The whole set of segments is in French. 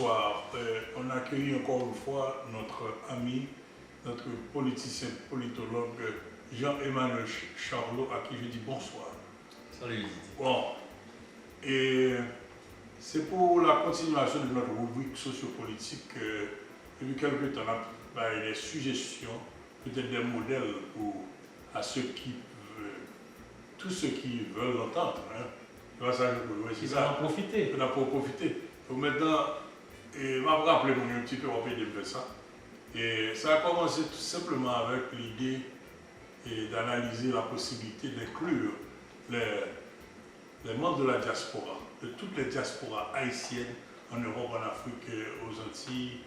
bonsoir. On accueille encore une fois notre ami, notre politicien, politologue Jean-Emmanuel Charlot, à qui je dis bonsoir. Salut. Bon, et c'est pour la continuation de notre rubrique sociopolitique. Depuis quelques temps, on a des suggestions, peut-être des modèles à ceux qui tous ceux qui veulent l'entendre. Hein. Ils vont en profiter. On a pour profiter. Donc maintenant, je vais rappeler un petit peu rapide de ça. Et ça a commencé tout simplement avec l'idée d'analyser la possibilité d'inclure les membres de la diaspora, de toutes les diasporas haïtiennes en Europe, en Afrique, aux Antilles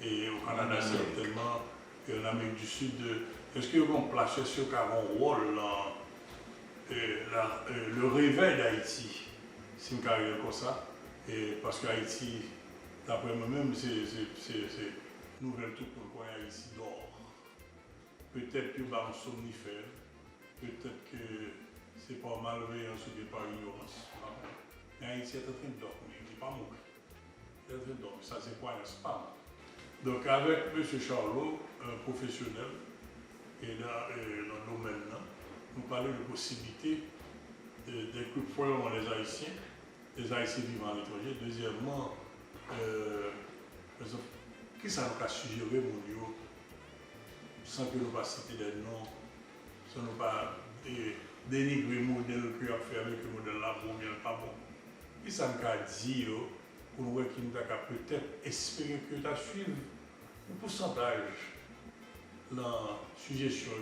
et au Canada certainement, et en Amérique du Sud. Est-ce qu'ils vont placer ce qui a un rôle dans le réveil d'Haïti, si on carrière comme ça, et parce qu'Haïti, d'après moi-même, c'est nouvelle tout pour quoi Haïti dort. Peut-être que c'est somnifère, peut-être que c'est pas malveillance ou pas ignorance. Mais Haïti est en train de dormir, il n'est pas mort. Il est en train de dormir, ça c'est quoi un spam. Donc avec M. Charlot, un professionnel, et dans le domaine là, nous parlons de possibilités d'inclure premièrement les Haïtiens vivant à l'étranger. Deuxièmement, qui ça nous a suggéré, mon Dieu, sans que nous pas citer des noms, sans nous pas dénigrer le modèle que a fait avec le modèle là, bon bien pas bon. Qui ça nous a dit, pour nous qui nous a peut-être espérer que tu as suivi un pourcentage dans la suggestion,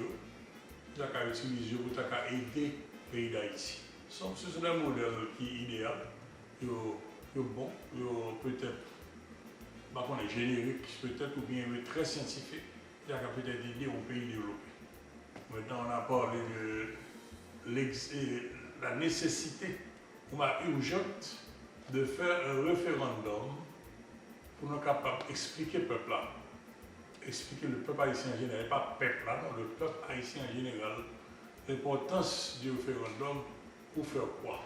tu as utilisé pour aider le pays d'Haïti. Ce sont des modèles qui sont idéaux, qui sont bons, peut-être génériques, peut-être ou bien très scientifiques, qui ont peut-être aider au pays développé. Maintenant, on a parlé de la nécessité urgente de faire un référendum pour nous capables d'expliquer le peuple là. Expliquer le peuple haïtien en général, pas le peuple là, non, le peuple haïtien en général, l'importance du référendum pour faire quoi?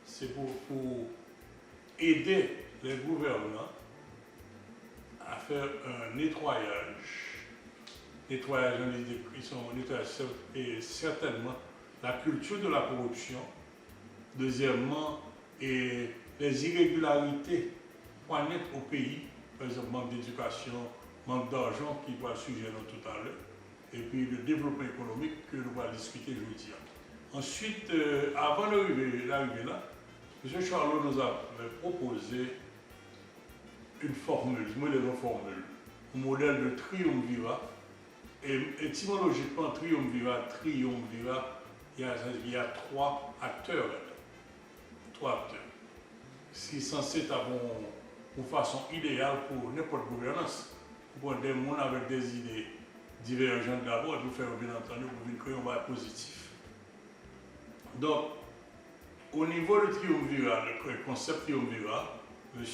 C'est pour aider les gouvernants à faire un nettoyage. Nettoyage, et certainement la culture de la corruption. Deuxièmement, et les irrégularités poignettes au pays, par exemple manque d'éducation, manque d'argent qui va sujet tout à l'heure, et puis le développement économique que nous allons discuter aujourd'hui. Ensuite, avant d'arriver là, M. Charlot nous a proposé une formule, un modèle de triumvirat. Et étymologiquement, triumvirat, il y a trois acteurs. C'est censé être une façon idéale pour n'importe gouvernance. Pour des gens avec des idées divergentes d'abord, pour faire bien entendu, pour créer un bail positif. Donc, au niveau du triumvirat, le concept triumvirat, M.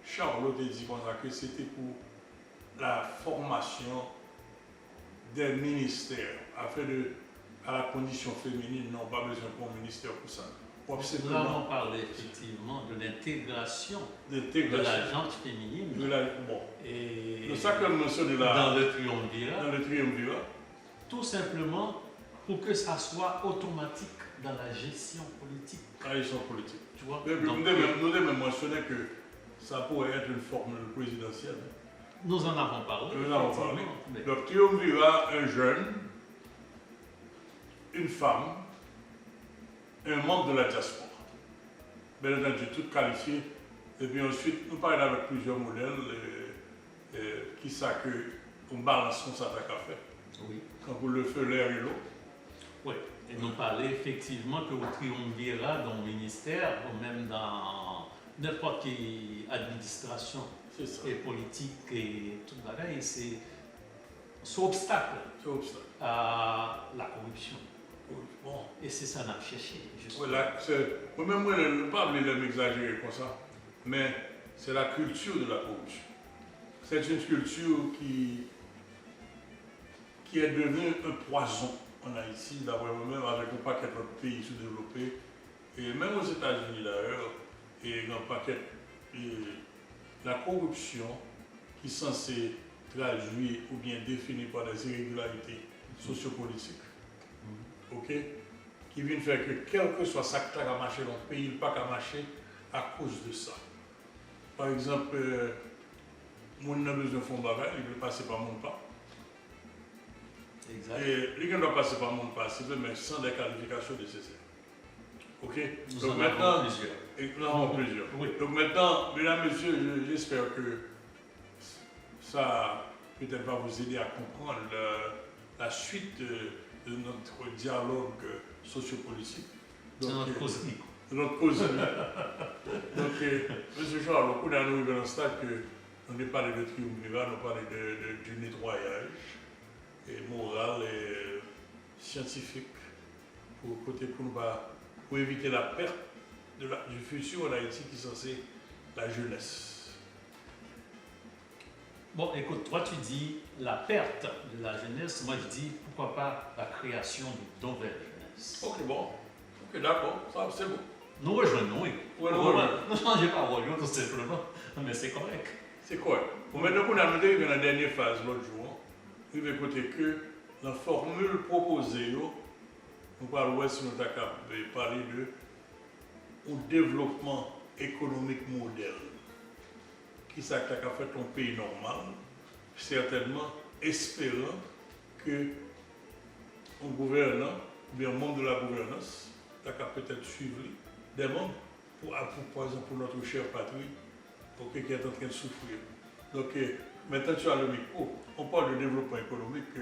Charlot a dit que c'était pour la formation des ministères, afin à la condition féminine, non pas besoin d'un ministère pour ça. Nous avons parlé effectivement de l'intégration de la gente féminine. Et dans le triumvirat. Tout simplement pour que ça soit automatique dans la gestion politique. La gestion politique. Tu vois? Nous devons mentionner que ça pourrait être une formule présidentielle. Nous en avons parlé. Donc, triumvirat, un jeune, une femme, un membre de la diaspora. Bien entendu, tout qualifié. Et puis ensuite, nous parlons avec plusieurs modèles qui savent qu'on balance comme ça à faire. Oui. Quand vous le faites l'air et l'eau. Oui. Et nous parlons effectivement que au triumvirat dans le ministère, ou même dans n'importe quelle administration et politique et tout le bagage, c'est obstacle à la corruption. Bon. Et c'est ça qu'on a cherché. Voilà, moi-même, je ne veux pas m'exagérer comme ça, mais c'est la culture de la corruption. C'est une culture qui est devenue un poison en Haïti, d'après moi-même, avec un paquet d'autres pays sous-développés, et même aux États-Unis d'ailleurs, et un paquet la corruption qui est censée traduire ou bien définir par des irrégularités sociopolitiques, ok, qui viennent faire que quel que soit ça qui a marché dans le pays, il n'a pas qu'à marcher à cause de ça. Par exemple, mon a besoin de fonds bagages, il veut passer par mon pas. Exact. Et les gens doivent passer par mon pas, mais sans des qualifications nécessaires. Ok? Nous en avons plusieurs. Et nous en avons plusieurs. Oui. Donc maintenant, mesdames, messieurs, j'espère que ça peut-être va vous aider à comprendre la suite de notre dialogue sociopolitique. C'est notre cause. De notre cause. Donc, M. Charles, on est arrivé dans un stade que on n'est pas de triumvirat, on parle du nettoyage et moral et scientifique pour éviter la perte du futur en Haïti qui est censé la jeunesse. Bon, écoute, toi tu dis la perte de la jeunesse, moi je dis pourquoi pas la création d'une nouvelle jeunesse. Ok, bon. Ok, d'accord, ça c'est bon. Nous rejoignons, oui. Ouais, Ne changez pas rôle, tout simplement, mais c'est correct. C'est quoi? Pour maintenant qu'on a noté dans la dernière phase l'autre jour, il veut écouter que la formule proposée, on parle si nous avons parlé de développement économique moderne. Qui ça qui a fait un pays normal, certainement espérant que un gouvernant, ou bien un membre de la gouvernance, a peut-être suivre des membres, par exemple pour notre chère patrie, qui est en train de souffrir. Donc maintenant tu as le micro, on parle de développement économique.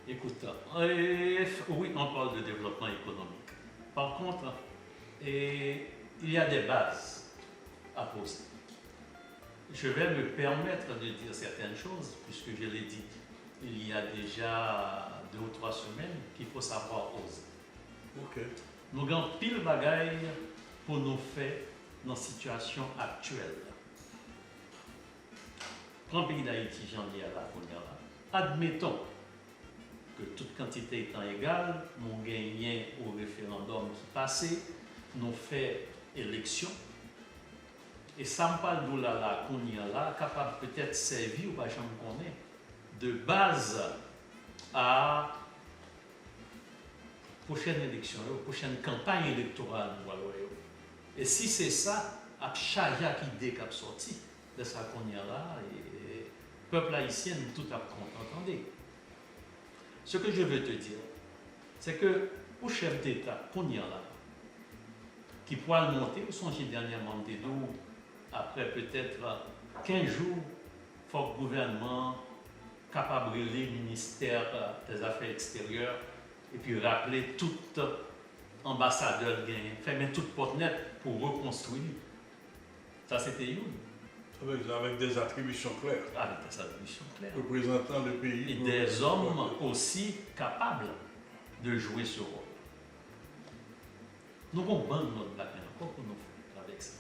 Écoute, oui, on parle de développement économique. Par contre, il y a des bases à poser. Je vais me permettre de dire certaines choses, puisque je l'ai dit il y a déjà 2 ou 3 semaines, qu'il faut savoir oser. Ok. Nous avons pile bagaille pour nous faire dans la situation actuelle. Prends le pays d'Haïti, j'en ai à la première. Admettons que toute quantité étant égale, nous gagnons au référendum qui passait, nous faisons élection. Et ça me parle de là qu'on y a là, capable peut-être servir, ou pas, j'en connais, de base à prochaine élection, prochaine campagne électorale. Et si c'est ça, à chaque idée qui a sorti de ça qu'on y a là, et le peuple haïtien, tout a entendez. Ce que je veux te dire, c'est que au chef d'État qu'on y a là, qui pourra monter, ou son dernièrement de nous, après peut-être 15 jours, il faut que le gouvernement capable de le ministère des Affaires extérieures et puis rappeler tout ambassadeur gain, faire mettre toute porte nette pour reconstruire. Ça, c'était une. Avec des attributions claires. Avec des attributions claires. Représentant le pays. Et des hommes aussi capables de jouer ce rôle. Nous avons besoin de notre bac encore pour nous faire avec ça.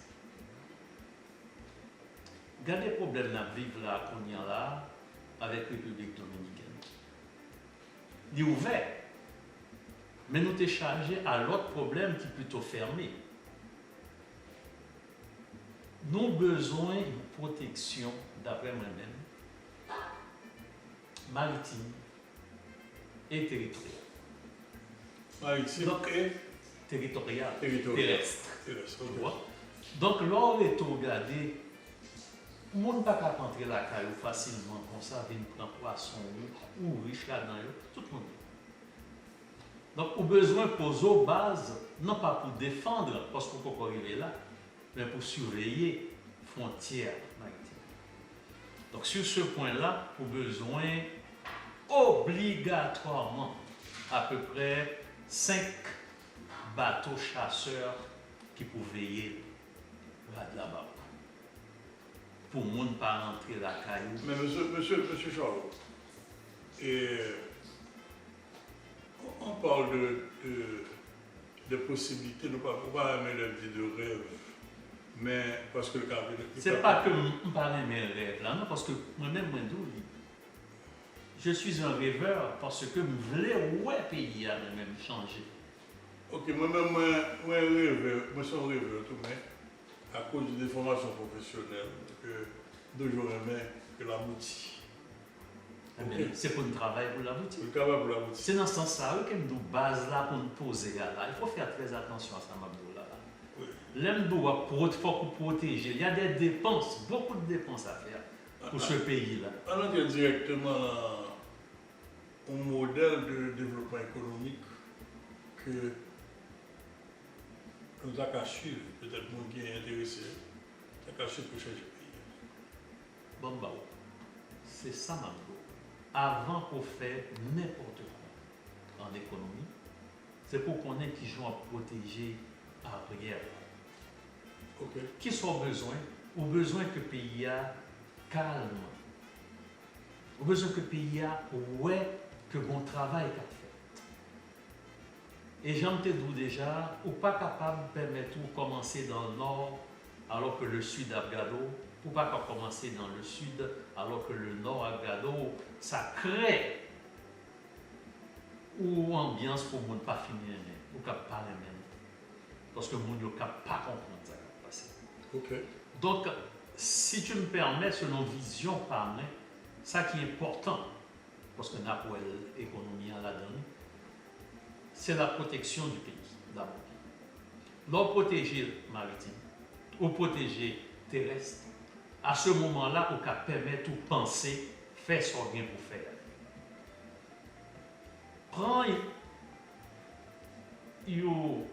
Regardez le problème à vivre là, qu'on y a là, avec la République dominicaine. Il est ouvert, mais nous t'es chargé à l'autre problème qui est plutôt fermé. Nous avons besoin d'une protection, d'après moi-même, maritime et territoriale. Maritime et territoriale, terrestre. Donc, là, on est regardé. Le monde ne peut pas rentrer la caillou facilement comme ça, venir prendre poisson ou riche là-dedans, tout le monde. Donc, au besoin poser aux bases, non pas pour défendre, parce qu'on peut arriver là, mais pour surveiller les frontières maritimes. Donc, sur ce point-là, au besoin obligatoirement à peu près 5 bateaux chasseurs qui peuvent veiller là-bas. Pour ne pas rentrer la caillou. Mais monsieur Charles, on parle de possibilités, nous ne pouvons pas aimer la vie de rêve, mais parce que le cas... C'est pas que je ne parle de mes rêves là, non, parce que moi-même, je suis un rêveur parce que je voulais ouais pays à même changer. Ok, moi-même, moi rêveur, moi je suis un rêveur tout, mais à cause des formations professionnelles que deux jours aimés que l'abouti. Okay. C'est pour le travail pour l'aboutir. Le travail pour l'aboutir. C'est dans ce sens-là que nous base là pour nous poser là. Il faut faire très attention à ça, Mabdou là. Oui. L'homme doit protéger. Il y a des dépenses, beaucoup de dépenses à faire pour ce pays-là. On entre directement au modèle de développement économique que nous avons qu'à suivre, peut-être nous qui est intéressé, nous avons qu'à suivre pour changer le pays. Bon, bah, c'est ça, Mabdou. Avant qu'on fasse n'importe quoi en économie, c'est pour qu'on ait qui joue à protéger arrière. Okay. Qui sont au besoin que le pays a calme, au besoin que le pays a ouais que bon travail qu'a fait. Et j'en te dis déjà, ou pas capable de permettre de commencer dans le nord alors que le sud a gado, ou pas commencer dans le sud alors que le nord a gado, ça crée ou ambiance pour ne pas finir, ou pas parler même. Parce que mon ne peut pas comprendre ça qui passe. Okay. Donc, si tu me permets, selon vision par moi, ça qui est important, parce que n'a pas l'économie à la donne, c'est la protection du pays, d'abord. Donc, protéger le maritime, ou protéger terrestre, à ce moment-là, on peut permettre de penser, faire ce qu'on vient pour faire. Prends le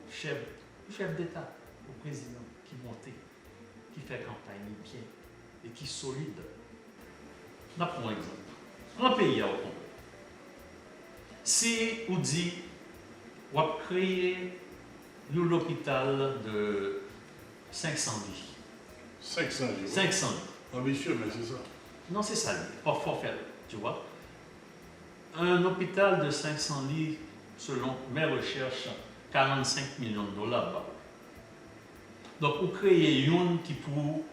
chef d'État, le président qui monte, qui fait campagne bien et qui est solide. On prend un exemple. Un pays au Congo. Si on dit, on va créer l'hôpital de 500 lits. 500 lits. 500 lits. Ambitieux, mais c'est ça. Non, c'est ça, il faut faire, tu vois. Un hôpital de 500 lits, selon mes recherches, 45 millions de dollars. Donc, vous créez une qui pour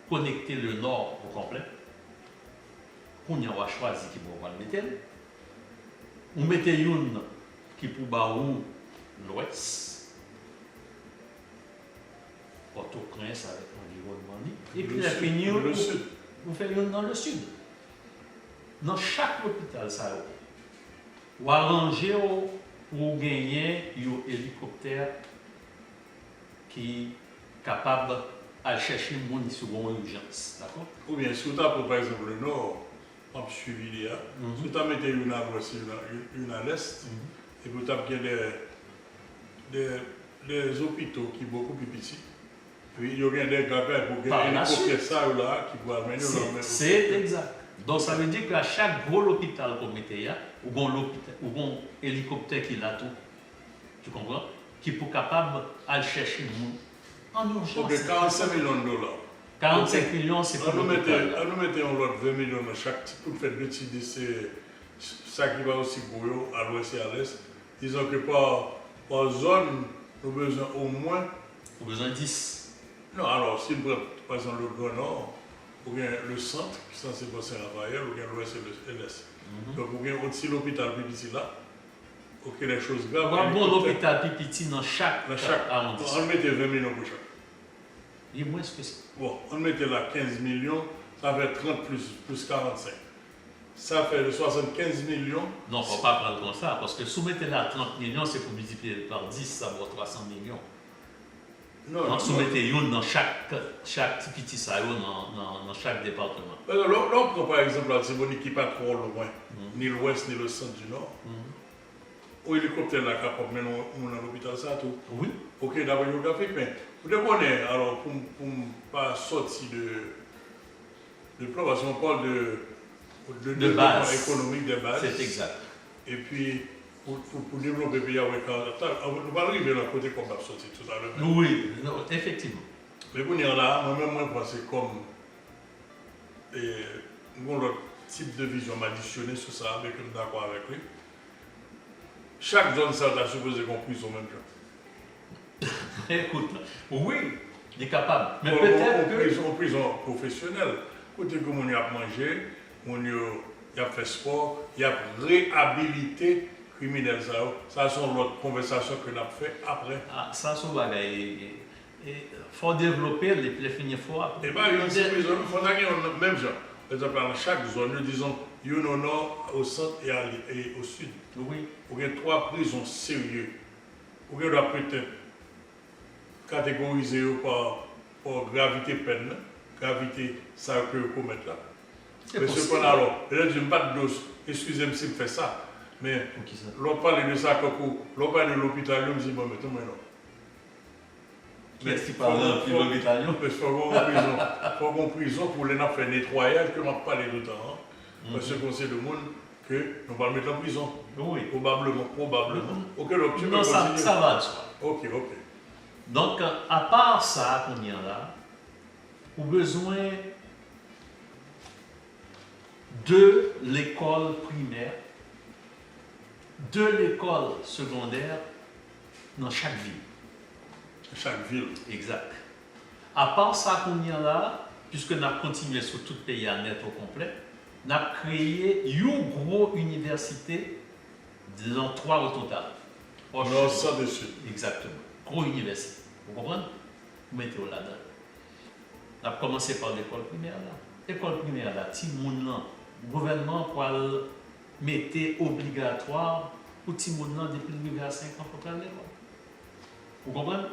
connecter le nord au complet. On y a choisi qui pour le mettre. Vous mettez une qui pour Baou l'ouest. Port-au-Prince avec l'environnement. Et puis la finir, vous faites une dans le sud. Dans chaque hôpital, ça vous arrangez pour gagner un hélicoptère qui est capable de chercher le monde sur une urgence. D'accord? Ou bien, si vous avez par exemple le nord, on a suivi là, si vous mettez une à l'ouest et une à l'est, et vous avez des hôpitaux qui sont beaucoup plus petits. Puis il y a des gars pour gagner un hélicoptère ça ou là qui vont amener le même. C'est exact. Donc ça veut dire qu'à chaque gros hôpital qu'on mette là, ou un hélicoptère qui l'a tout, tu comprends? Qui est capable d'aller chercher le monde en urgence. Donc 45 millions de dollars. 45 millions, c'est pour l'hôpital. On nous mettait un lot de 20 millions dans chaque type pour faire deux types de ça qui va aussi pour eux, à l'ouest et à l'est. Disons que par zone, nous avons besoin au moins. Nous avons besoin de 10. Non, alors si nous prenons par exemple le Grand Nord, ou bien le centre, qui est censé passer à Raphaël, ou bien l'ouest et l'est. Donc, ou bien aussi l'hôpital petit là, ok, les choses graves. Bon, l'hôpital petit dans chaque arrondissement. On mettait 20 millions pour chaque. Il est moins spécial. Bon, on mettait là 15 millions, ça fait 30 plus 45. Ça fait 75 millions. Non, il ne faut pas prendre comme ça, parce que soumettez là 30 millions, c'est pour multiplier par 10, ça vaut 300 millions. Non, soumettez une dans chaque petit saillot, dans chaque département. Là, on prend par exemple la Tibonite qui n'est pas trop loin, ni l'ouest ni le centre du nord. Au hélicoptère là, capable de mener à l'hôpital, ça tout. Oui. Ok, d'abord géographique, mais vous devez alors pour ne pas sortir de plan, parce qu'on parle de développement économique de base. C'est exact. Et puis, pour développer le pays avec on va arriver à côté qu'on va sortir tout à l'heure. Oui, non, effectivement. Mais pour venir là, moi-même, je pense que comme l'autre type de vision m'additionner sur ça, avec un d'accord avec lui. Chaque zone, ça a supposé qu'on puisse au même temps. Écoute, oui, il est capable. Mais bon, peut-être que... En prison professionnelle, côté que on y a mangé, on y a fait sport, il y a réhabilité criminel. Ça sont l'autre conversation que l'on a fait après. Ah, ça, c'est bagaille. faut développer les finis fois. Et bien, il y a une prison, il faut gagner même genre. Par exemple, dans chaque zone, nous disons, il y a au nord, au centre et au sud. Oui. Il y a 3 prisons sérieuses. Il doit peut-être catégoriser par gravité peine, gravité ça que vous commettez là. Mais ce qu'on a alors, je ne dis pas de dose, excusez-moi si je fais ça, mais l'on parle de ça, l'on parle de l'hôpital, je me dis, bon, mais tout le monde. Qui est-ce qui parle de l'hôpital? Il faut qu'on prison pour les faire nettoyage, que l'on parle tout le temps. Parce qu'on sait le monde que nous allons mettre en prison. Oui. Probablement. Ok, donc tu non, ça va de soi. Ok. Donc, à part ça qu'on y a là, on a besoin de l'école primaire, de l'école secondaire dans chaque ville. Chaque ville. Exact. À part ça qu'on y a là, puisque nous avons continué sur tout le pays à net au complet, nous avons créé une grosse université, disons 3 au total. Non, ça dessus. Exactement. Grosse université. Vous comprenez? Vous mettez là-dedans. On a commencé par l'école primaire là. L'école primaire là, si le gouvernement pour mettre obligatoire pour tout le monde depuis le à 5 ans pour aller à l'école. Vous comprenez?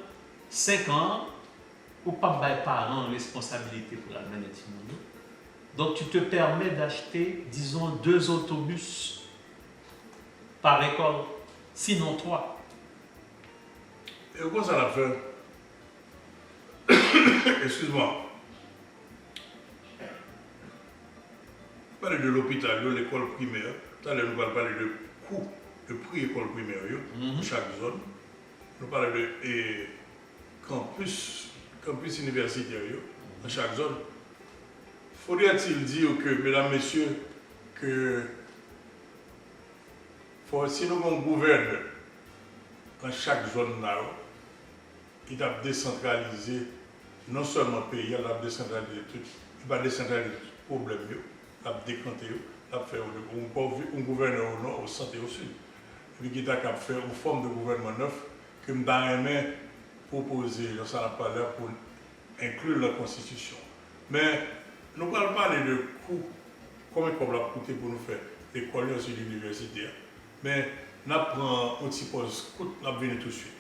5 ans, ou pas les parents responsabilité pour la mener tout le monde. Donc tu te permets d'acheter, disons, 2 autobus par école, sinon 3. Et comment ça l'a fait? Excuse-moi. Parler de l'hôpital, de l'école primaire. Tout à l'heure, nous allons parler de coût de prix école primaire, dans chaque zone. Nous parlons de campus universitaire dans chaque zone. Faudrait-il dire que, mesdames, messieurs, que si nous gouvernons dans chaque zone, il a décentralisé non seulement le pays, il a décentralisé tout, il va décentraliser les problèmes, il a décanté, il a fait un gouverneur au nord, au centre et au sud. Et puis il a fait une forme de gouvernement neuf que nous avons proposé dans sa parole pour inclure la Constitution. Mais nous ne parlons pas de coûts, combien ça va coûter pour nous faire l'école et l'université. Mais nous prenons un petit pause, nous venons tout de suite.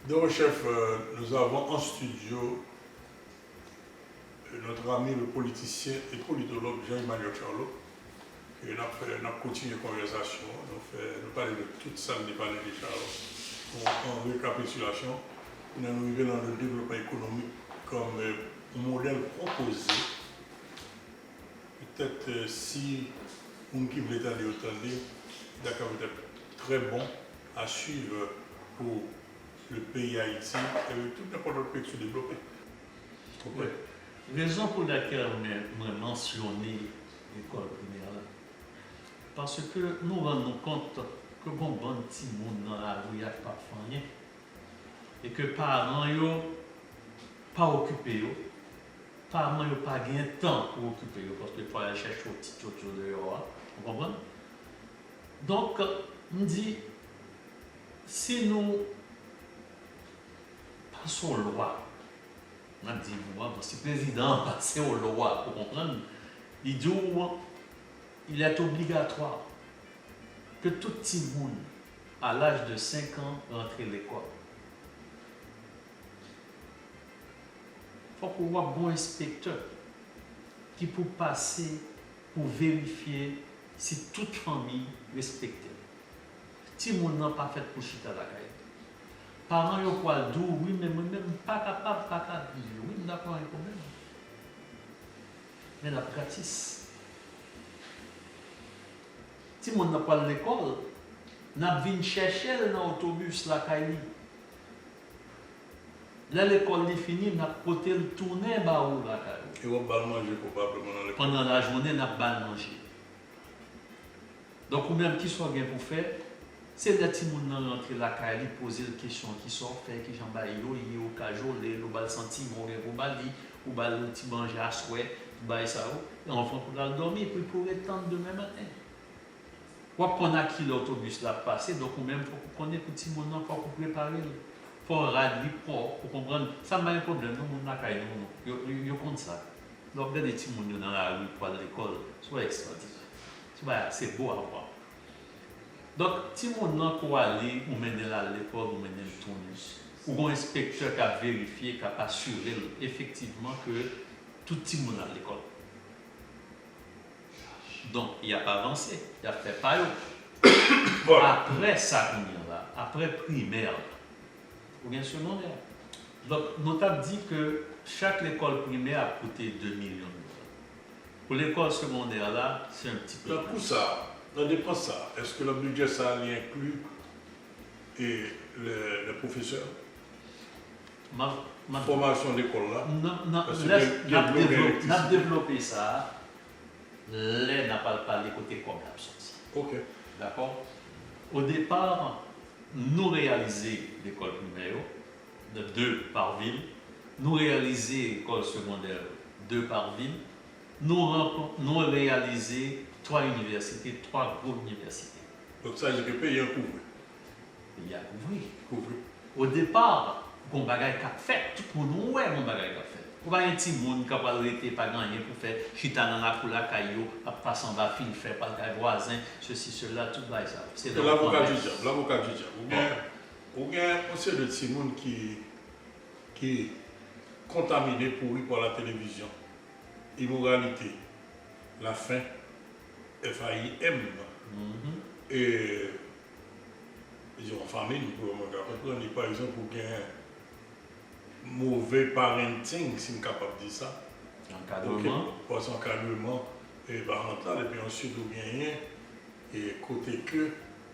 Donc, chef, nous avons en studio notre ami, le politicien et politologue Jean-Emmanuel Charlot. Et nous avons continué la conversation. Nous parlons de tout ça, nous parlons de Charlot. En récapitulation, nous sommes arrivés dans le développement économique comme un modèle proposé. Peut-être si on qui veut aller autant dire, d'accord, peut-être très bon à suivre pour le pays Haïti et tout n'importe quel pays qui se développe. Oui. Raison pour laquelle je mentionné l'école primaire, parce que nous rendons compte que bon petit monde dans la rue n'a pas fait rien et que parents n'ont pas occupé, parents n'ont pas gagné de temps pour occuper parce qu'il faut aller chercher au petit autour de dehors. Vous comprenez? Donc, on dit, si nous passons aux lois, on a dit, si le président passe aux lois, pour comprendre, il dit, il est obligatoire que tout petit monde, à l'âge de 5 ans, rentre à l'école. Il faut qu'on ait un bon inspecteur qui peut passer pour vérifier si toute famille respecte. Si mon n'a pas fait pour chita la caille. Parents yo quoi dou, oui, mais moi-même pas capable, pas capable. Oui, nous n'avons pas un problème. Mais la pratique. Si mon n'a pas l'école, n'a vinn chercher dans l'autobus la caille. Là l'école est finie, n'a côté le tourner ba ou la caille. Et on va manger probablement dans l'école. Pendant la journée, n'a pas manger. Donc, ou même qui soit bien pour faire, C'est des petits gens qui rentrent là, qui posent des questions, qui sont faits, qui sont baillés, au cajolé, au bal sentiment, au bali, au bal petit manger à souhait, bail ça, et enfin pour la dormir, puis pour attendre demain matin. Quoi qu'on a qui l'autobus là passé, donc même faut qu'on ait petit monde, faut qu'on prépare, faut radier pour comprendre. Ça m'a un problème, nous on a qu'à nous, yo compte ça. Donc des petits monde dans la rue pour l'école, soit extraordinaire. C'est beau à voir. Donc, si mon nom pour aller, ou mener à l'école, ou mener le tournus, ou un inspecteur qui a vérifié, qui a assuré effectivement que tout le monde à l'école. Donc, il n'a pas avancé, il a fait pas. Voilà. Après ça, là, après primaire, ou bien secondaire. Donc, nous avons dit que chaque école primaire a coûté 2 millions de dollars. Pour l'école secondaire, là, c'est un petit peu. Donc, pour ça, on dépend de ça. Est-ce que le budget, ça inclut et le professeur? Ma formation d'école là? Non, on a développé ça. Là, n'a pas parlé côté comme l'absence. Ok. D'accord? Au départ, nous réalisions l'école primaire de 2 par ville. Nous réalisions l'école secondaire 2 par ville. Nous réalisions 3 universités, 3 grandes universités. Donc ça, il y a un couvert. Il y a couvert. Au départ, on bagaille qu'a fait, tout le monde ouais on bagaille qu'a fait. On va un petit monde qui va arrêter pas gagner pour faire chita dans la cour la caillou, passer en bas fil faire par le voisin, ceci cela tout ça. C'est l'avocat du diable, Ou bien on sait de petits monde qui est contaminé pourri par la télévision. Immoralité, la faim, FAIM. Et ils ont famille, pour comprendre, par exemple, pour gagner mauvais parenting, si on est capable de dire ça. Encadrement. Pour encadrement et parental, et puis ensuite, vous gagnez, et côté que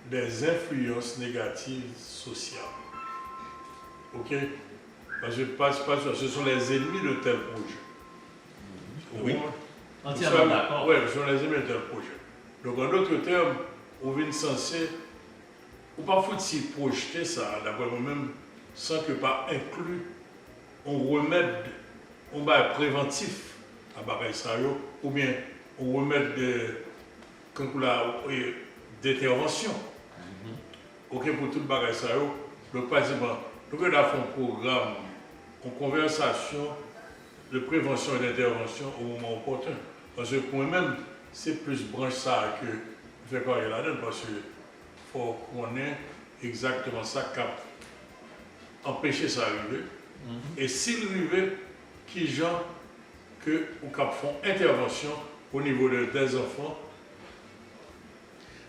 des influences négatives sociales. Ok? Parce que ce sont les ennemis de tel projet. Oui. Entièrement d'accord. Oui, ce sont les ennemis de tel projet. Donc, en d'autres termes, on vient censé, ou pas faut s'y projeter ça, d'après moi-même, sans que pas inclus un remède, un bail préventif à Bagaille Sayo, ou bien un remède d'intervention. Ok, pour tout Bagaille Sayo. Donc, par exemple, nous avons fait un programme, une conversation de prévention et d'intervention au moment opportun. Parce que pour moi-même, c'est plus branche ça que fait quoi là-dedans, parce qu'il faut qu'on ait exactement ça qui a empêché ça d'arriver. Et s'il arrivait, qui gens que ou font intervention au niveau des enfants,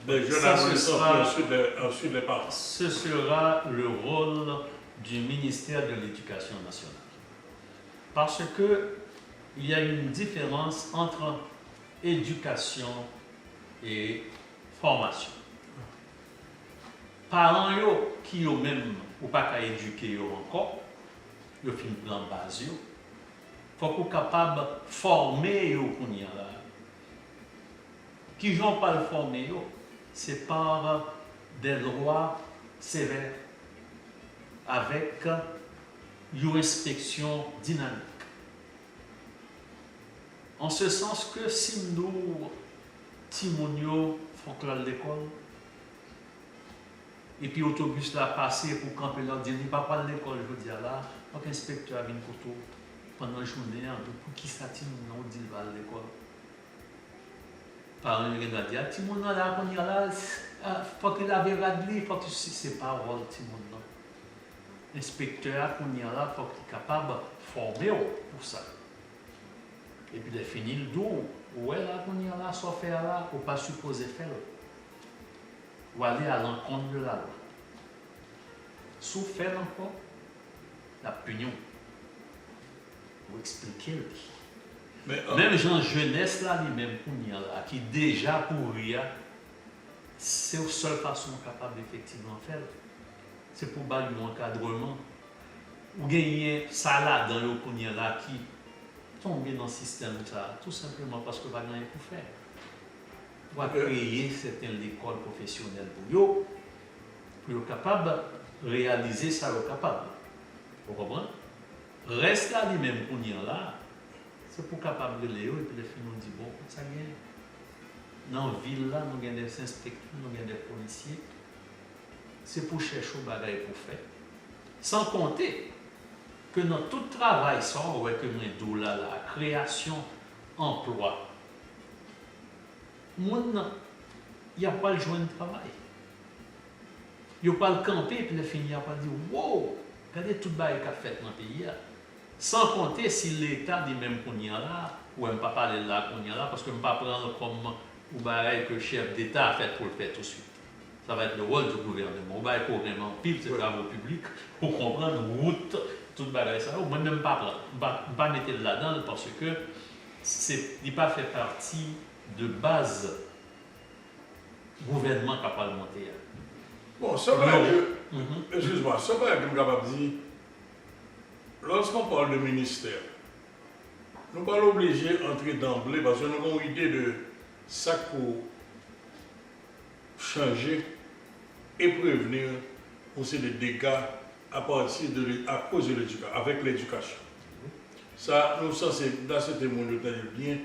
des jeunes adolescents, et ensuite les parents. Ce sera le rôle du ministère de l'Éducation nationale. Parce qu'il y a une différence entre éducation et formation. Parents qui ont même ou pas qu'à éduquer encore, ils fin plan base yo. Faut qu'on capable de former yo qu'on y a là. Qui j'en pas le former yo, c'est par des lois sévères avec une inspection dynamique. En ce sens que si nous Timonio font que l'école et puis l'autobus là passé pour camper là dire pas pas l'école je veux dire là donc inspecteur vient pour tout pendant la journée pour qui ça Timoun dit va à l'école par un gars dire Timoun là on y là faut qu'il avait radli faut que c'est pas rôle Timoun là inspecteur qu'on y là faut qu'il capable former pour ça et puis de finir le dos ouais là qu'on y là soit faire là ou pas supposé faire ou aller à l'encontre de la loi. Sous faire encore la punition. Ou expliquer. Même Jean Jeunesse là, lui-même, qui déjà pour rire, c'est la seule façon capable d'effectivement faire. C'est pour bâtir un encadrement. Ou gagner ça là dans le Kounia là qui tombe dans le système ça, tout simplement parce que va rien pour faire. On va créer certaines écoles professionnelles pour eux, pour être capable de réaliser ça, capable. Vous comprenez? Reste là lui-même qu'on y est là, c'est pour capable de léo et puis les filles nous disent bon, ça vient. Dans la ville là, nous avons des inspecteurs, nous avons des policiers. C'est pour chercher au bagage pour faire. Sans compter que dans tout travail, ça, on voit que nous là, la création, emploi. Moi, il n'y a pas le joint de travail. Il n'y a pas le camper et puis le finir, il n'y a pas dire wow, regardez tout le bagage qu'a fait dans le pays. Sans compter si l'État dit même qu'on y est là, ou même pas parler là qu'on y est là, parce que je ne vais pas prendre comme ou bagage que le chef d'État a fait pour le faire tout de suite. Ça va être le rôle du gouvernement. On va être vraiment pile de travaux publics pour comprendre route, tout le bagage ça. Moi, même pas prendre. Pas mettre là-dedans parce que il n'a pas fait partie de base gouvernement capable de monter. Bon, ça va être. Excuse-moi, ça va être capable de dire. Lorsqu'on parle de ministère, nous ne sommes pas obligés d'entrer d'emblée parce que nous avons une idée de ça pour changer et prévenir aussi des dégâts à cause de l'éducation, avec l'éducation. Ça, nous sommes dans ce témoignage bien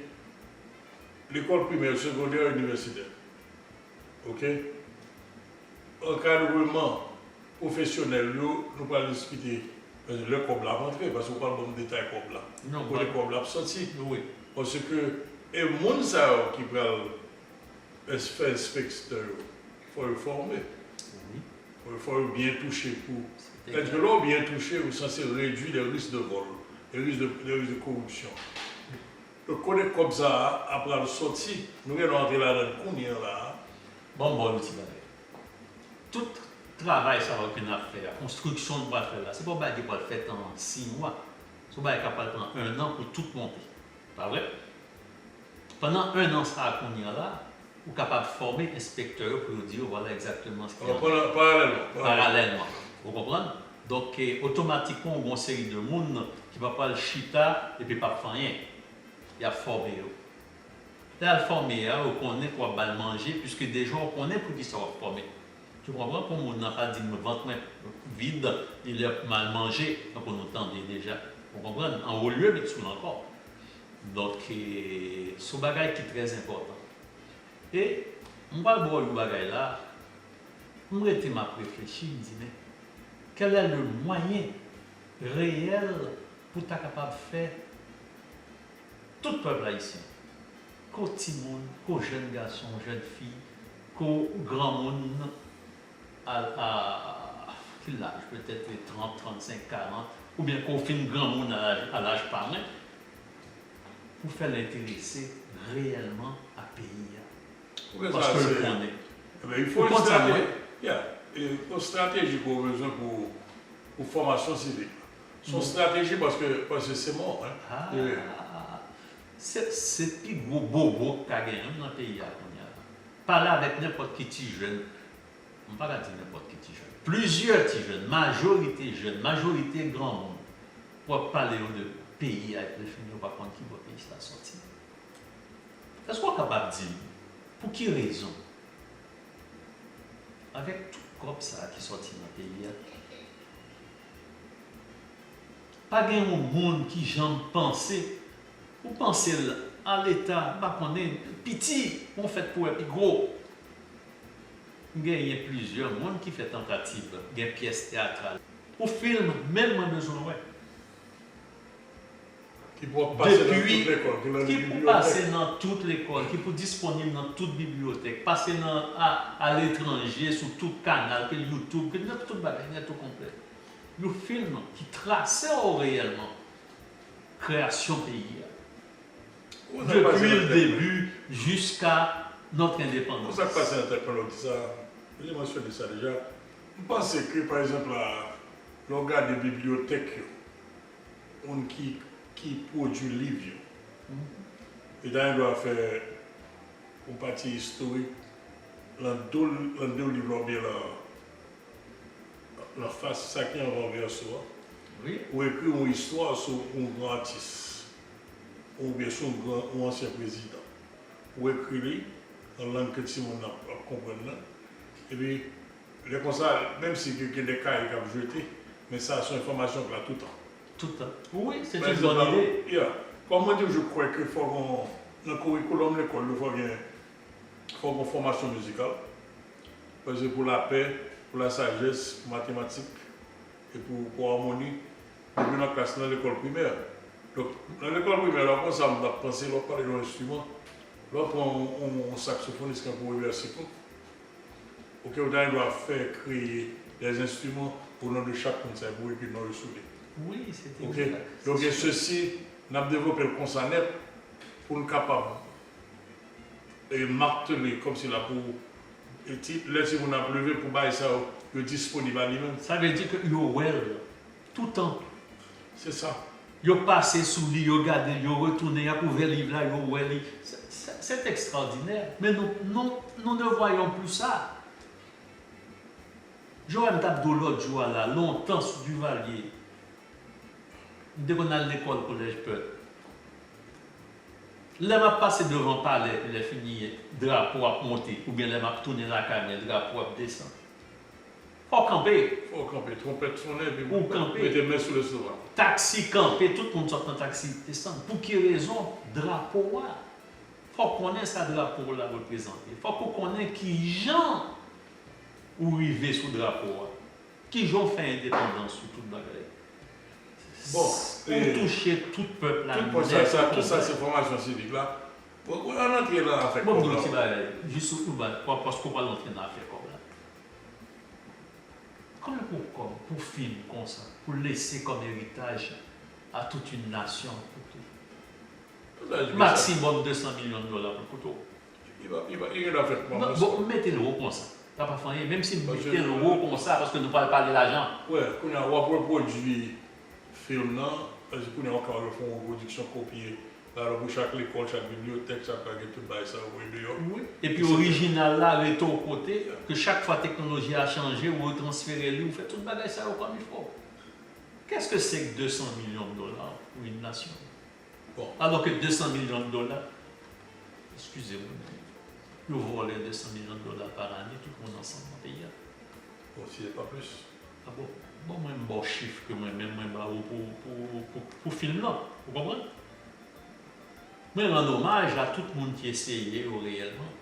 l'école primaire, secondaire, universitaire. OK? Encadrement professionnel, nous allons discuter le cob là rentré, parce qu'on parle de détail cob là. Non, pour les cob là sorti. Oui. Parce que, et le monde qui va faire inspecteur, il faut le former. Il faut bien toucher pour. Être que l'on bien touché, on est censé réduire les risques de vol, les risques de corruption. Le connaître comme ça, après le sorti, nous allons entrer là-dedans, combien là. Bon, l'outil tout travail, ça va qu'on a fait, la construction de faire là, c'est pas qu'il va le faire en 6 mois. C'est pas capable de prendre 1 an pour tout monter. Pas vrai? Pendant 1 an, ça qu'on y a là, vous êtes capable de former inspecteur pour dire voilà exactement ce qu'il y a. Parallèlement. Vous comprenez? Donc, automatiquement, on a une série de monde qui ne va pas le chita et puis pas faire rien. Il y a formé. Là, le formé, on connaît quoi va le manger, puisque déjà, on connaît pour qui ça va former. Tu comprends? Comme on n'a pas dit me ventre vide, il a mal mangé, donc on entendait déjà. Vous comprenez? En haut lieu, mais sous encore. Donc, ce bagage qui est très important. Et, on va voir le bagage là, on m'a réfléchi, je me dis, mais quel est le moyen réel pour être capable de faire tout le peuple haïtien? Qu'au petit monde, qu'aux jeunes garçons, jeunes filles, qu'aux grands monde, à quel âge? Peut-être les 30, 35, 40, ou bien qu'au fin grand monde à l'âge parrain, pour faire l'intéresser réellement à payer. Parce que le connaît. Il faut une stratégie qu'on a besoin pour formation civique. Son stratégie parce que c'est mort. Hein. C'est plus gros bobo qu'a gagné dans le pays. Parler avec n'importe qui petit jeune. On ne peut pas dire n'importe qui petit jeune. Plusieurs petits jeunes, majorité jeunes, majorité grand monde. Pour parler de pays avec les filles, on ne va pas prendre qui va payer la sortie. Est-ce qu'on est capable de dire pour quelle raison? Avec tout comme ça qui sortit dans le pays, pas de monde qui j'aime penser. Vous pensez à l'État, on est petit, on fait pour être gros. Il y a plusieurs monde qui fait tentative, il y a des pièces théâtrales. Pour film, même on a besoin, ouais. Qui peut passer dans toute l'école. Qui peut passer dans toute l'école, qui peut disponible dans toute bibliothèque, passer à l'étranger, sur tout canal, YouTube, tout le bagage, tout complet. Le film qui traçait réellement création pays. Depuis le début jusqu'à notre indépendance. Pour ça que passer en technologie, ça, j'ai mentionné ça déjà. Vous pensez que, par exemple, l'organe des bibliothèques, qui produit livres, et là, il doit faire une partie historique, dans deux livres, bien la face, ça qui est en renverse, ou écrit une histoire sur un grand artiste, ou bien sur un ancien président, ou écrit en langue que tout le monde comprend, et puis les constats, même si il y a des cas qui ont jeté, mais ça, c'est une information là tout le temps. Tout le temps. Oui, c'est une bonne idée. Comme moi, je crois qu'il faut qu'on, dans le curriculum de l'école, il faut qu'on formation musicale. Parce que pour la paix, pour la sagesse, pour la mathématiques et pour l'harmonie, depuis la classe dans l'école primaire. Donc, dans l'école primaire, on a pensé, on parle d'un instrument, on prend un saxophoniste pour l'université. Ok, on doit faire créer des instruments au nom de chaque concert pour écrire dans le souder. Oui, c'est exact. Donc, ceci, on a développé le concept pour nous capable de marteler comme si là pour. Là, si vous avez levé pour bailler ça, il est disponible à lui-même. Ça veut dire que vous well tout le temps. C'est ça. Vous passez sous lui, vous regardez, vous retournez, vous ouvrez le livre là, vous well. C'est extraordinaire. Mais nous ne voyons plus ça. Joël Tabdo l'autre jour là, longtemps sous Duvalier. Dès qu'on a l'école, collège Peuple. Là, m'a passé devant palais, il a fini, drapeau à monter, ou bien là, m'a tourné la caméra, drapeau à descendre. Faut camper. Faut camper, trompette sonner, puis ou camper. Mettez main sur le soir. Taxi camper, tout le monde sort en taxi, descend. Pour quelle raison? Drapeau là. Faut qu'on ait ça drapeau là représenté. Faut qu'on connaisse qui gens ou arriver sous drapeau là. Qui gens fait indépendance sur toute la bagaille. Bon, pour toucher tout peuple là. Tout ça, c'est formation civique là. On entre là à faire comme ça. Juste parce qu'on va l'entrer dans l'affaire comme là. Comment pour film comme ça, pour laisser comme héritage à toute une nation. Maximum 200 millions de dollars pour tout. Il va faire quoi? Bon, mettez l'euro comme ça. Pas faire même si vous mettez l'euro comme ça, parce que nous ne parlons pas de l'argent. Oui, on a produit film là, parce qu'on a encore une production copiée. Alors pour chaque école, chaque bibliothèque, chaque paquet, tout ça, oui. Et puis original là, avec au côté, que chaque fois la technologie a changé, vous transférez lui, vous faites tout le bagage ça comme il faut. Qu'est-ce que c'est que 200 millions de dollars pour une nation? Bon. Alors que 200 millions de dollars, excusez-moi, vous volez 200 millions de dollars par année, tout le monde ensemble dans le pays. Bon, s'il n'y a pas plus. Ah bon? Bon, moi, un bon chiffre que moi-même, pour film là, vous comprenez? Moi, rends hommage à tout le monde qui essayait réellement.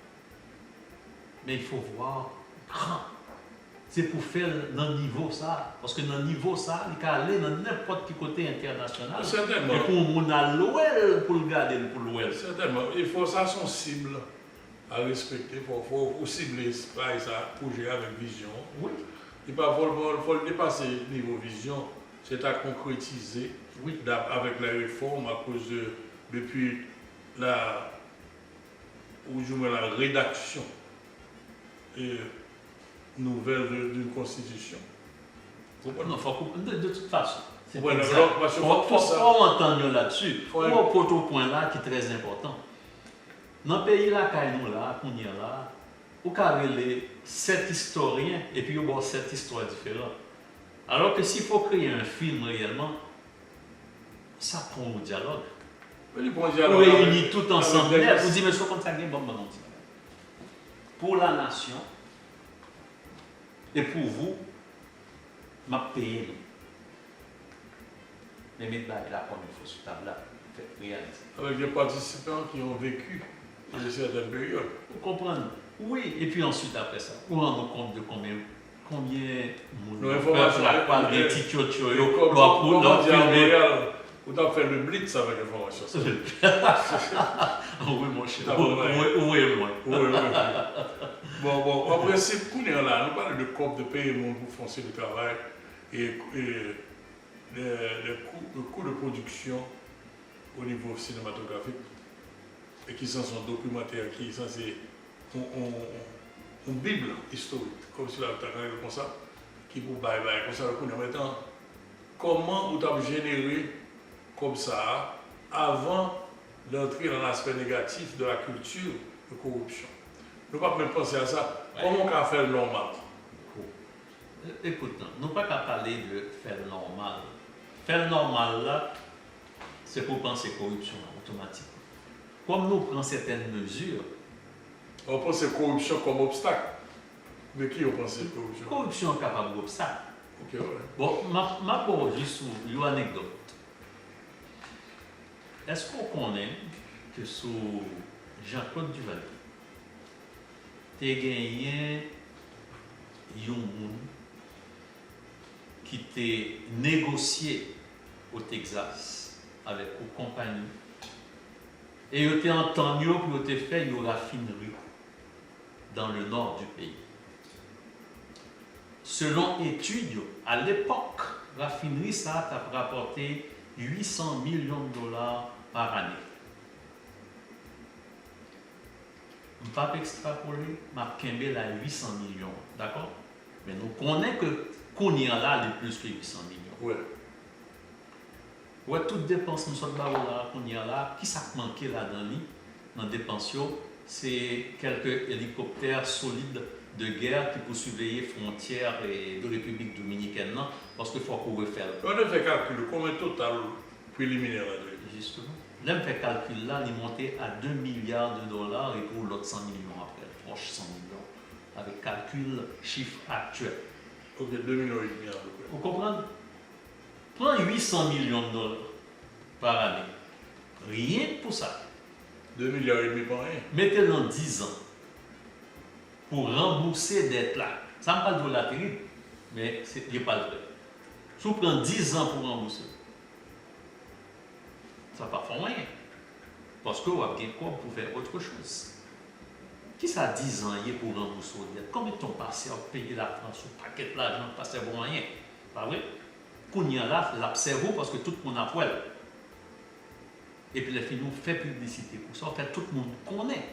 Mais il faut voir grand. C'est pour faire dans le niveau ça. Parce que dans le niveau ça, il peut aller dans n'importe quel côté international. Certainement. Et pour mon à l'ouel, pour le garder pour l'ouel. Certainement. Il faut ça, son cible à respecter. Il faut cibler ça pour gérer avec vision. Oui. Il faut le dépasser niveau vision. C'est à concrétiser avec la réforme à cause de, depuis la rédaction nouvelle d'une constitution. Non, de toute façon. Il faut entendre là-dessus. Il faut un point là qui est très important. Dans le pays là, nous là, qu'on y a là, au carré les 7 historiens et puis il y a 7 histoires différentes. Alors que s'il faut créer un film réellement, ça prend au dialogue. Vous réunissez tout ensemble. Vous dites, mais ce qu'on t'a dit, bon, pour la nation et pour vous, m'a payé. Mais mettez la comme il faut sur table là. Avec des participants qui ont vécu dans certaines périodes. Vous comprenez? Oui, et puis ensuite après ça, vous vous rendez compte de combien des titres vous avez fait le blitz avec l'information. Oui, mon cher. Oui, moi. Bon, en principe, nous parlons de coûts de paiement pour foncer le travail et les coûts de production au niveau cinématographique et qui sont documentaires, qui sont une bible historique, comme si la comme ça, qui vous baille comme ça, maintenant, comment vous avez généré comme ça avant d'entrer dans l'aspect négatif de la culture de corruption. Nous ne pouvons pas même penser à ça. Comment on peut faire le normal? Écoute, nous ne pouvons pas parler de faire le normal. Faire le normal là, c'est pour penser corruption automatiquement. Comme nous prenons certaines mesures. On pense corruption comme obstacle. De qui vous pensez corruption? Corruption est capable de ça. Ok, ouais. Bon, ma pour juste une anecdote. Est-ce qu'on connaît que sous Jean-Claude Duvalier, tu as gagné un monde qui t'a négocié au Texas avec une compagnie et il t'a entendu pour te faire une raffinerie dans le nord du pays. Selon études, à l'époque, la raffinerie ça a rapporté 800 millions de dollars par année. Je ne vais pas extrapoler, ma Kembel a 800 millions, d'accord? Mais nous connaissons que qu'on y a là, les plus que 800 millions. Ouais. Ouais, toute dépense, nous sommes là, qu'on y a là, qui s'est manqué là-dedans, dans la dépense, c'est quelques hélicoptères solides de guerre qui pour surveiller frontières et de République dominicaine, non? Parce qu'il faut qu'on refaire. On a fait calcul, combien total préliminaire là-dedans? Justement. Là, on fait calcul là, il est monté à 2 milliards de dollars et pour l'autre 100 millions après, proche 100 millions, avec calcul, chiffre actuel. Ok, 2 millions et demi à peu près. Vous comprenez? Prends 800 millions de dollars par année. Rien pour ça. 2 milliards et demi par an. Mettez-le dans 10 ans pour rembourser dette là. Ça me parle de la terrible, mais ce n'est pas vrai. Si vous prenez 10 ans pour rembourser, ça ne va pas faire rien. Parce que vous avez bien quoi pour faire autre chose. Qui ça 10 ans pour rembourser vos dettes? Combien de temps passé à payer la France ou paquet de l'argent pas servir à rien? Pas vrai? Qu'on y a là, l'observons parce que tout le monde a poil. Et puis les filles nous fait publicité pour ça. En fait, tout le monde connaît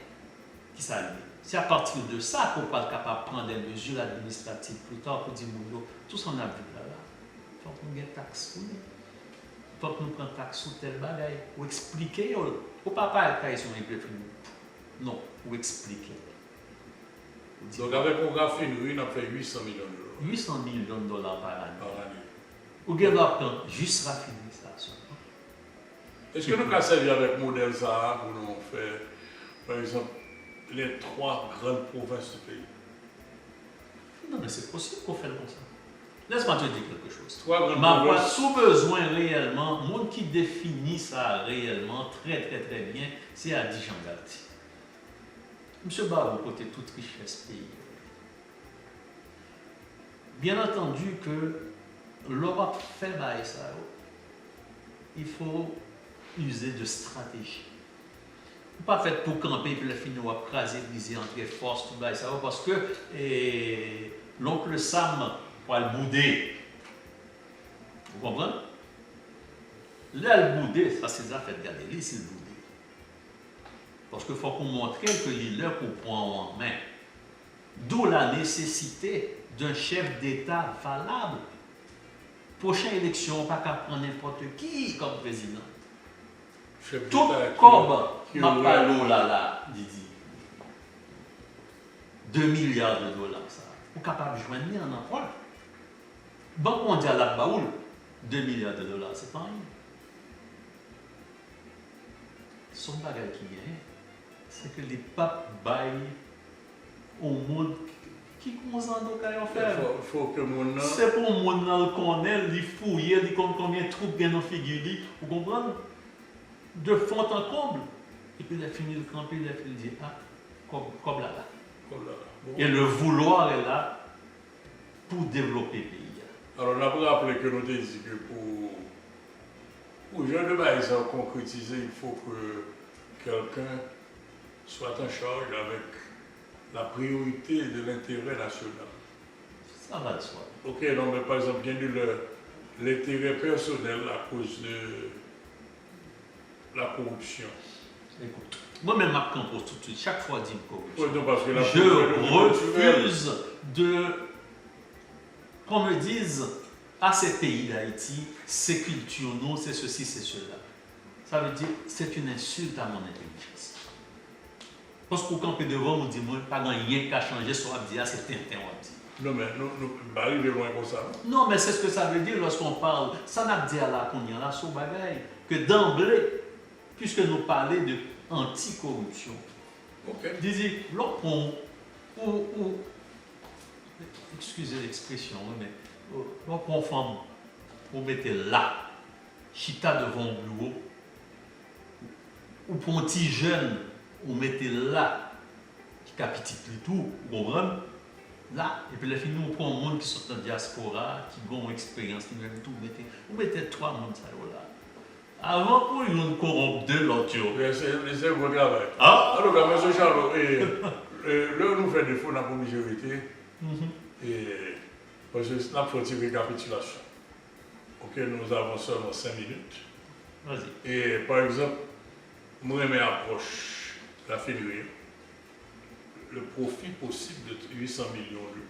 qui ça lié. C'est à partir de ça qu'on va être capable de prendre des mesures administratives plus tard pour dire tout ça on a vu là. Il faut qu'on ait taxe pour nous. Il faut que nous prenions taxe sur tel bagaille. Ou expliquer. Ou pas quand ils sont un peu finis. Non, ou expliquer. Donc avec une raffinerie, on a fait 800 millions de dollars. 800 millions de dollars par année. Par année. Ou bien va prendre juste raffiner ça. Est-ce que nous avons servi avec le modèle ça pour nous faire, par exemple, les 3 grandes provinces du pays? Non, mais c'est possible qu'on fasse comme ça. Laisse-moi te dire quelque chose. 3 grandes Ma provinces. sous besoin réellement, le monde qui définit ça réellement très bien, c'est Adi Jean Galti. Monsieur Barou, côté toute richesse pays. Bien entendu que l'Europe fait bail ça. Il faut user de stratégie. Pas fait pour camper puis le finir à craser, viser entre forces, tout ça, parce que l'oncle Sam va le bouder. Vous comprenez? Là, le bouder, ça c'est ça fait de garder, c'est le bouder. Parce qu'il faut qu'on montre que l'île qu'on prend en main. D'où la nécessité d'un chef d'État valable. Prochaine élection, pas qu'à prendre n'importe qui comme président. Tout comme ma parole là, Didi. 2 milliards de dollars, ça. Vous êtes capable de joindre un emploi. Banque mondiale à Baoul, 2 milliards de dollars, c'est pas rien. Son bagage qui vient, c'est que les papes baillent au monde qui commence à faire. Faut que mon c'est pour le monde qu'on ait, les fouiller, les combien de troupes dans nos figures, vous comprenez? De fond en comble. Et puis il a fini le camp, il a fini de dire, ah, comme là. Bon. Et le vouloir est là pour développer le pays. Alors, on a rappelé que nous avons dit que pour Jean de Baïs à concrétiser, il faut que quelqu'un soit en charge avec la priorité de l'intérêt national. Ça va de soi. Ok, non, mais par exemple, bien de l'intérêt personnel à cause de la corruption. Écoute, moi-même, je compose tout de suite, chaque fois, je dis corruption. Ouais, non, parce que la je refuse qu'on me dise à ces pays d'Haïti, c'est culture, non, c'est ceci, c'est cela. Ça veut dire c'est une insulte à mon intelligence. Parce que quand on devant, on dit, moi, pas rien qu'à changer, soit à dire, c'est Tintin, on dit. Non, mais nous arrivons loin comme ça. Non, mais c'est ce que ça veut dire lorsqu'on parle. Ça n'a pas dit à la qu'on y a là, sur bagaille, que d'emblée, puisque nous parlons de anticorruption. Ok. Disait, l'autre excusez l'expression, mais on confond, vous mettez là, chita devant le bureau, ou pour un petit jeune, vous mettez là, qui a petit tout, vous comprenez? Là, et puis la fin, nous, on prend un monde qui sont dans la diaspora, qui ont une expérience, qui même tout, vous mettez 3 mondes ça là. Avant pour nous corrompre de l'autre. C'est un bon travail. Ah? Alors, M. Charlot, là, nous faisons des faux dans la majorité, parce que c'est une petite récapitulation. Ok, nous avons seulement 5 minutes. Vas-y. Et par exemple, moi, je approche la fin du rire. Le profit possible de 800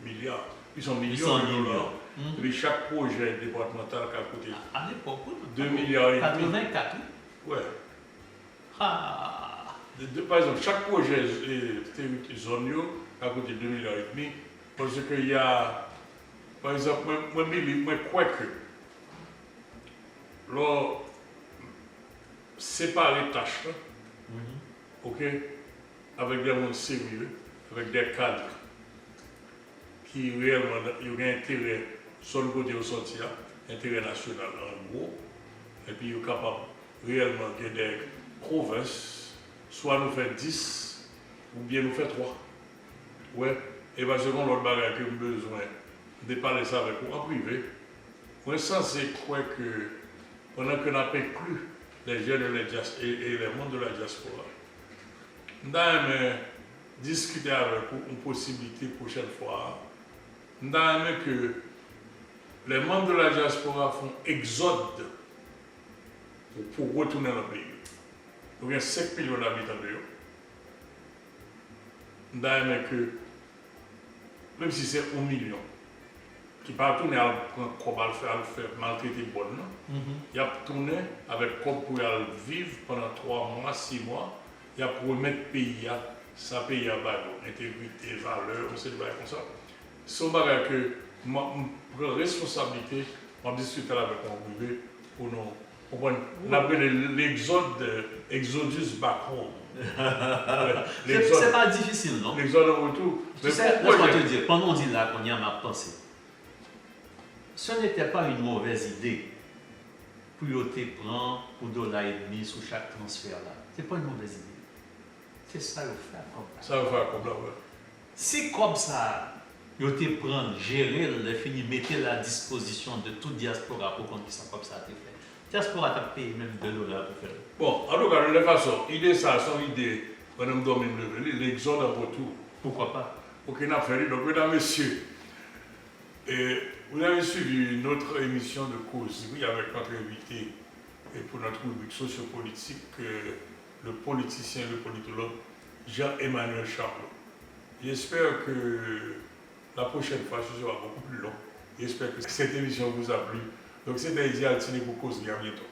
milliards, 800 millions de dollars. Et chaque projet départemental qui a coûté à l'époque, 2 milliards et demi. 84. Ouais. Ah. Par exemple, chaque projet zone a coûté 2 milliards et demi. Parce qu'il y a, par exemple, moi, je crois que, là, séparer les tâches, ok, avec des gens sérieux, avec des cadres qui réellement ont un intérêt sur le côté au sortir, intérêt national en gros, et puis ils sont capables réellement de des provinces, soit nous faire 10 ou bien nous faire 3. Ouais, et parce que l'autre bagage que nous avons besoin de parler ça avec vous en privé, on est censé croire que pendant qu'on n'a pas inclus les jeunes et les mondes de la diaspora, nous avons discuter avec vous une possibilité prochaine fois. Nous avons aimé que les membres de la diaspora font exode pour retourner dans le pays. Il y a 5 millions d'habitants de eux. Nous avons aimé que, même si c'est 1 million, qui pas tourner à prendre comme à le faire maltraiter bonne, il a tourné avec comme pour vivre pendant 3 mois, 6 mois, il a pour mettre le pays à ça paye à bas, intégrité, valeur, on sait de comme ça. C'est un bagage que je prends responsabilité, je discute avec mon privé pour nous. On appelle l'exode, exodus back home. C'est pas difficile, non? L'exode en retour. Tu sais, laisse-moi te dire, pendant qu'on dit là qu'on y a ma pensée, ce n'était pas une mauvaise idée pour te prendre pour $1,5 sur chaque transfert là. Ce n'est pas une mauvaise idée. C'est ça qu'il faut faire comme ça. Ça va faire comme ça, ouais. Si comme ça, vous te prendre, gérer, le fini, mettez la disposition de toute diaspora pour qu'on dise comme ça, tu fait. Diaspora t'a payé même $2 pour faire. Bon, en tout cas, de toute façon, l'idée, ça, son idée, on aime dormir l'exode en retour. Pourquoi pas? Ok, on a fait. Donc, mesdames, messieurs, vous avez suivi notre émission de causerie avec notre invité et pour notre rubrique sociopolitique, le politicien et le politologue Jean-Emmanuel Charlot. J'espère que la prochaine fois, ce sera beaucoup plus long. J'espère que cette émission vous a plu. Donc, c'était Isial Tine pour causerie. À bientôt.